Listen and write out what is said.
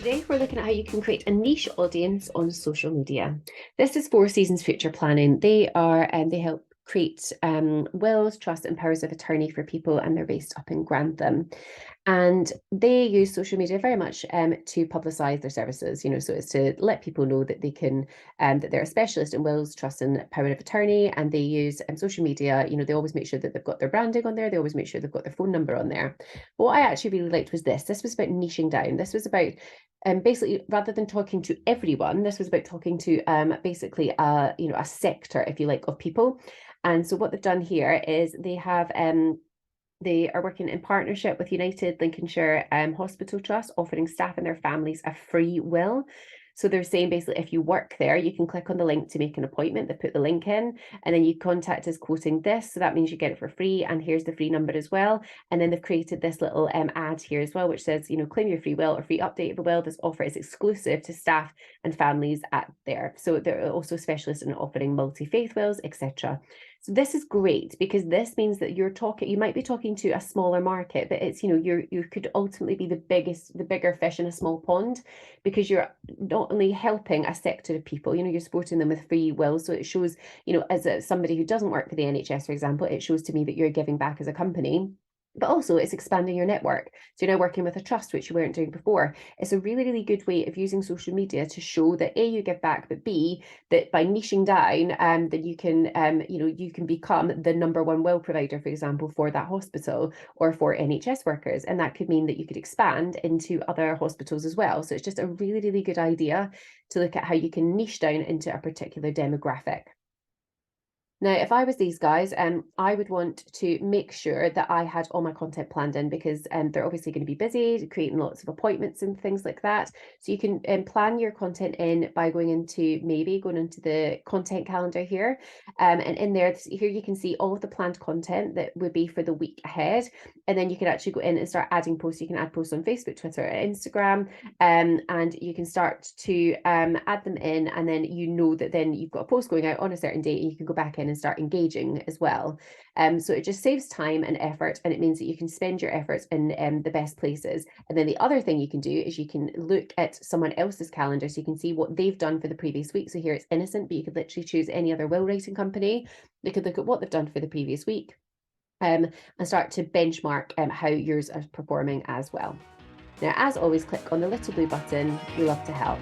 Today, we're looking at how you can create a niche audience on social media. This is Four Seasons Future Planning. They help create wills, trust, and powers of attorney for people, and they're based up in Grantham. And they use social media very much to publicise their services. So it's to let people know that they can, that they're a specialist in wills, trust, and power of attorney. And they use social media. They always make sure that they've got their branding on there. They always make sure they've got their phone number on there. But what I actually really liked was this. This was about niching down. This was about basically, rather than talking to everyone, this was about talking to basically a sector, if you like, of people. And so what they've done here is they are working in partnership with United Lincolnshire Hospital Trust, offering staff and their families a free will. So they're saying basically, if you work there, you can click on the link to make an appointment. They put the link in, and then you contact us quoting this. So that means you get it for free, and here's the free number as well. And then they've created this little ad here as well, which says, claim your free will or free update of the will. This offer is exclusive to staff and families at there. So they're also specialists in offering multi-faith wills, etc. So this is great because this means that you might be talking to a smaller market, but it's, you could ultimately be the bigger fish in a small pond, because you're not only helping a sector of people, you're supporting them with free will. So it shows, as somebody who doesn't work for the NHS, for example, it shows to me that you're giving back as a company. But also it's expanding your network. So you're now working with a trust, which you weren't doing before. It's a really, really good way of using social media to show that A, you give back, but B, that by niching down, that you can become the number one will provider, for example, for that hospital or for NHS workers. And that could mean that you could expand into other hospitals as well. So it's just a really, really good idea to look at how you can niche down into a particular demographic. Now, if I was these guys, I would want to make sure that I had all my content planned in, because they're obviously going to be busy creating lots of appointments and things like that. So you can plan your content in by going into the content calendar here. And in there, here you can see all of the planned content that would be for the week ahead. And then you can actually go in and start adding posts. You can add posts on Facebook, Twitter, Instagram, and you can start to add them in. And then that then you've got a post going out on a certain date, and you can go back in and start engaging as well. So it just saves time and effort, and it means that you can spend your efforts in the best places. And then the other thing you can do is you can look at someone else's calendar, so you can see what they've done for the previous week. So here it's Innocent, but you could literally choose any other will writing company. You could look at what they've done for the previous week, and start to benchmark how yours are performing as well. Now, as always, click on the little blue button. We love to help.